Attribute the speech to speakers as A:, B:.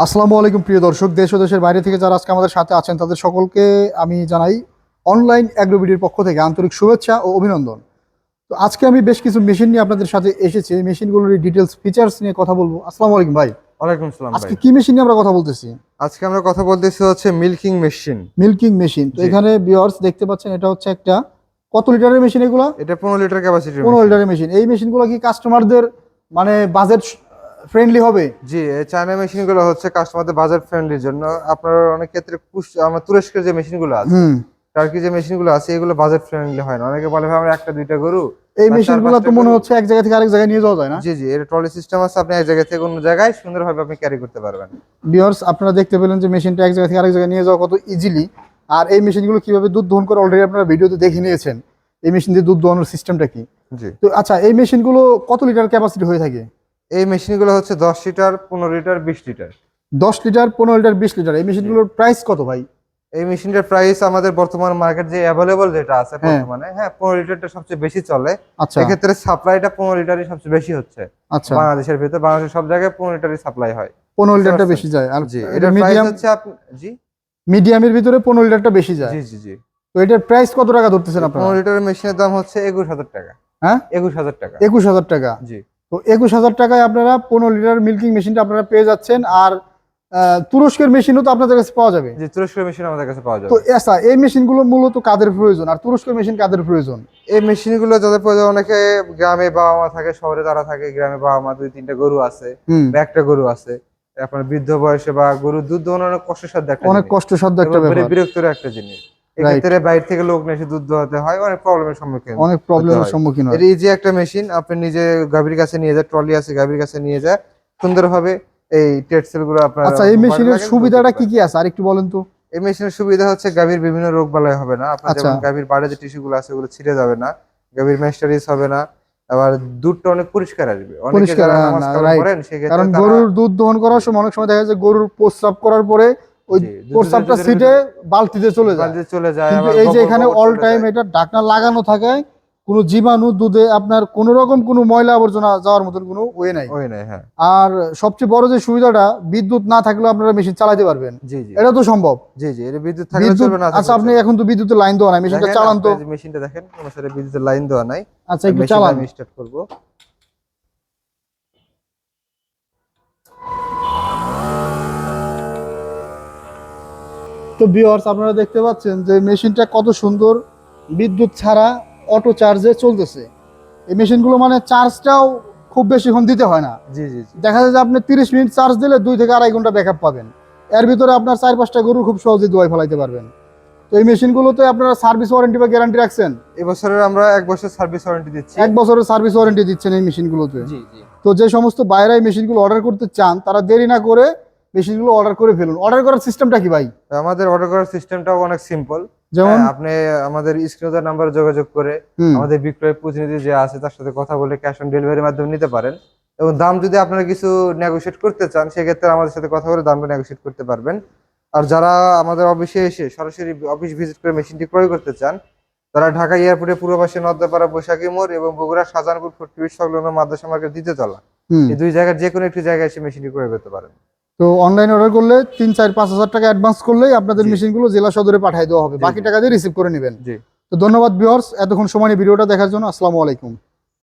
A: আসসালামু আলাইকুম প্রিয় দর্শক, দেশ ও দেশের বাইরে থেকে যারা আজকে আমাদের সাথে আছেন তাদের সকলকে আমি জানাই অনলাইন অ্যাগ্রোবিডির পক্ষ থেকে আন্তরিক শুভেচ্ছা ও অভিনন্দন। তো আজকে আমি বেশ কিছু মেশিন নিয়ে আপনাদের সাথে এসেছি। এই মেশিনগুলোর ডিটেলস ফিচার্স নিয়ে কথা বলবো। আসসালামু আলাইকুম ভাই।
B: ওয়ালাইকুম সালাম
A: আজকে
B: ভাই।
A: কি মেশিন নিয়ে আমরা কথা বলতেছি?
B: আজকে আমরা কথা বলতেছি হচ্ছে মিল্কিং মেশিন।
A: Milking machine. তো
B: জি।
A: এখানে ভিউয়ার্স দেখতে পাচ্ছেন এটা হচ্ছে একটা কত লিটারের মেশিন এগুলো?
B: এটা 15 লিটার ক্যাপাসিটির
A: 15 লিটারের মেশিন। এই মেশিনগুলো কি কাস্টমারদের মানে বাজেট ফ্রেন্ডলি হবে?
B: জি, এই চায়না মেশিনগুলো হচ্ছে কাস্টমারদের বাজার ফ্রেন্ডলির জন্য। আপনার অনেক ক্ষেত্রে আমার তুরস্কের যে মেশিনগুলো আছে,
A: হুম।
B: টার্কি যে মেশিনগুলো আছে এগুলো বাজার ফ্রেন্ডলি হয় না। অনেকে বলে ভাই আমরা একটা দুইটা গরু
A: এই
B: বা চার
A: মেশিনগুলো
B: পাঁচটা
A: তো মনে
B: গরু।
A: হচ্ছে এক জায়গা থেকে আরেক জায়গায় নিয়ে যাওয়া যায় না?
B: জি জি, এর ট্রলি সিস্টেম আছে, আপনি এক জায়গা থেকে অন্য জায়গায় সুন্দরভাবে আপনি ক্যারি করতে পারবেন।
A: ভিউয়ার্স আপনারা দেখতে পেলেন যে মেশিনটা এক জায়গা থেকে আরেক জায়গায় নিয়ে যাওয়া কত ইজিলি। আর এই মেশিনগুলো কিভাবে দুধ দহন করে অলরেডি আপনারা ভিডিওতে দেখে নিয়েছেন। এই মেশিন দিয়ে দুধ দহনের সিস্টেমটা কি?
B: জি,
A: তো আচ্ছা, এই মেশিনগুলো কত লিটার ক্যাপাসিটি হয়ে থাকে?
B: এই মেশিনগুলো হচ্ছে 10 litre, 15 litre, 20 litre.
A: 10 litre, 15 litre, 20 litre. এই মেশিনগুলোর প্রাইস কত ভাই?
B: এই মেশিনটার প্রাইস আমাদের বর্তমান মার্কেট যে অ্যাভেলেবল যেটা আছে
A: হ্যাঁ।
B: বর্তমানে, হ্যাঁ 15 লিটারটা সবচেয়ে বেশি চলে।
A: আচ্ছা
B: এক্ষেত্রে সাপ্লাইটা 15 লিটারই সবচেয়ে বেশি হচ্ছে
A: আচ্ছা,
B: বাংলাদেশের ভিতরে। বাংলাদেশের সব জায়গায় 15 লিটারই সাপ্লাই হয়।
A: 15 লিটারটা বেশি যায়। আর
B: জি,
A: এটা
B: এটার প্রাইস
A: মিডিয়াম,
B: হচ্ছে আপনি জি
A: মিডিয়ামের ভিতরে 15 লিটারটা বেশি যায়।
B: জি জি জি
A: তো এটার প্রাইস কত টাকা ধরতেছেন আপনারা?
B: 15 লিটারের মেশিনের দাম হচ্ছে 21,000 টাকা।
A: হ্যাঁ,
B: 21,000 টাকা।
A: 21,000 টাকা।
B: জি
A: তো 21,000 টাকায় আপনারা 15 লিটার মিল্কিং মেশিনটা আপনারা পেয়ে যাচ্ছেন। আর তুরস্কের মেশিনও তো আপনাদের কাছে পাওয়া যাবে।
B: জি, তুরস্কের মেশিন আমাদের কাছে পাওয়া
A: তো
B: যাবে।
A: আচ্ছা, এই মেশিনগুলো মূলত কাদের প্রয়োজন আর তুরস্কের মেশিন কাদের প্রয়োজন?
B: এই মেশিনগুলো যাদের প্রয়োজন, অনেকে গ্রামে বাবা মা থাকে, শহরে তারা থাকে, গ্রামে বাবা মা দুই তিনটা গরু আছে
A: হুম,
B: বা একটা গরু আছে, আপনার বৃদ্ধ বয়সে বা গরু দুধ দোহানো অনেক কষ্টসাধ্য একটা
A: অনেক
B: জিনিস,
A: কষ্টসাধ্য একটা
B: এবং
A: ব্যাপার।
B: বিরক্তর একটা জিনিস।
A: রাইট,
B: এক্ষেত্রে বাইরে থেকে লোক নিয়ে এসে দুধ দোহাতে হয়, অনেক প্রবলেমের সম্মুখীন
A: অনেক
B: হতে
A: প্রবলেমের
B: হয়।
A: সম্মুখীন হয়।
B: এর ইজি একটা মেশিন, আপনি নিজে গাভীর কাছে নিয়ে যায়, ট্রলি আছে গাভীর কাছে নিয়ে যায়, সুন্দরভাবে এই টেটসেল গুলো আপনার
A: আচ্ছা, এই মেশিনের
B: লাগান,
A: সুবিধাটা কি কি আছে আর একটু বলেন তো?
B: এই মেশিনের সুবিধা হচ্ছে গাভীর বিভিন্ন রোগ বালাই হবে না আপনার।
A: আচ্ছা,
B: যেমন গাভীর বাড়ে যে টিস্যু গুলো আছে ওগুলো ছিঁড়ে যাবে না, গাভীর ম্যাস্টারিস হবে না, আবার দুধটা অনেক পরিষ্কার আসবে। অনেকে
A: পরিষ্কার,
B: যারা নামাজ কালাম
A: রাইট।
B: পড়েন সেক্ষেত্রে
A: কারণ
B: তারা
A: গরুর দুধ দহন করার সময় অনেক সময় দেখা যায় গরুর প্রস্রাব করার পরে ওই
B: জি,
A: প্রস্রাবটা
B: দুধের
A: সিটে বালতিতে চলে যায়।
B: বালতিতে চলে যায়,
A: কিন্তু
B: আবার
A: এই যে
B: গোবর
A: এখানে
B: গোবর
A: অল
B: চলে
A: টাইম
B: যায়।
A: এটা ঢাকনা লাগানো থাকে, কোনো জীবাণু দুধে আপনার কোনো রকম কোনো ময়লা আবর্জনা যাওয়ার মতন কোনো ওয়ে নাই।
B: ওই নাই, হ্যাঁ।
A: আর সবচেয়ে বড় যে সুবিধাটা, বিদ্যুৎ না থাকলেও আপনারা মেশিন চালাতে পারবেন।
B: জি জি
A: এটা তো সম্ভব।
B: জি জি, এর বিদ্যুৎ থাকলে
A: বিদ্যুৎ,
B: চলবে, না
A: আচ্ছা
B: থাকলে
A: আপনি
B: চলবে
A: এখন তো বিদ্যুতের লাইন দেওয়া নাই,
B: না।
A: মেশিনটা
B: দেখেন
A: চালান তো।
B: আপনি যে মেশিনটা দেখেন, কোনো সাথে বিদ্যুতের লাইন দেওয়া নাই।
A: আচ্ছা, একটু
B: মেশিনটা
A: চালান।
B: আমি স্টার্ট করব।
A: তো ভিউয়ার্স আপনারা দেখতে পাচ্ছেন যে মেশিনটা কত সুন্দর বিদ্যুৎ ছাড়া অটো চার্জে চলতেছে। এই মেশিনগুলো মানে চার্জটাও খুব বেশিক্ষণ দিতে হয় না।
B: জি জি জি
A: দেখা যায় যে আপনি 30 মিনিট চার্জ দিলে 2 থেকে আড়াই ঘন্টা ব্যাকআপ পাবেন। এর ভিতরে আপনার 4-5টা গরু খুব সহজেই দোয়াই ফেলাইতে পারবেন। তো এই মেশিনগুলোতে আপনারা সার্ভিস ওয়ারেন্টি বা গ্যারান্টি রাখছেন?
B: এবছরের আমরা 1 বছর সার্ভিস ওয়ারেন্টি দিচ্ছি।
A: 1 বছরের সার্ভিস ওয়ারেন্টি দিচ্ছেন এই মেশিনগুলোতে।
B: জি জি,
A: তো যে সমস্ত বাইরে এই মেশিনগুলো অর্ডার করতে চান তারা দেরি না করে মেশিনগুলো অর্ডার করে ফেলুন। অর্ডার করার সিস্টেমটা কি ভাই?
B: আমাদের অর্ডার করার সিস্টেমটাও অনেক সিম্পল।
A: যেমন?
B: হ্যাঁ, আপনি আমাদের স্ক্রিনে নাম্বারে যোগাযোগ করে
A: হুম,
B: আমাদের বিক্রয় প্রতিনিধি যে আছে তার সাথে কথা বলে ক্যাশ অন ডেলিভারির মাধ্যমে নিতে পারেন। এবং দাম যদি আপনারা কিছু নেগোশিয়েট করতে চান সেক্ষেত্রে আমাদের সাথে কথা বলে দামটা নেগোশিয়েট করতে পারবেন। আর যারা আমাদের অফিসে এসে সরাসরি অফিস ভিজিট করে মেশিনটি ক্রয় করতে চান, তারা ঢাকা এয়ারপোর্টে পূর্ব পাশে নদ্দাপাড়া বৈশাখী মোড় এবং বগুড়া শাহজাহানপুর ফুটব্রিজ সংলগ্ন মাদ্রাসা মার্কেট দ্বিতীয়তলা,
A: হুম।
B: এই দুই জায়গার যে কোনো একটি জায়গায় এসে মেশিনটি ক্রয় করতে পারেন।
A: তো অনলাইন অর্ডার করলে 3-4-5 হাজার টাকা অ্যাডভান্স করলেই আপনাদের
B: জি
A: মেশিনগুলো জেলা সদরে পাঠিয়ে দেওয়া হবে।
B: জি
A: বাকি
B: জি
A: টাকা দিয়ে রিসিভ করে নেবেন।
B: জি।
A: তো ধন্যবাদ ভিউয়ার্স, এতক্ষণ সময় নিয়ে ভিডিওটা দেখার জন্য। আসসালামু আলাইকুম।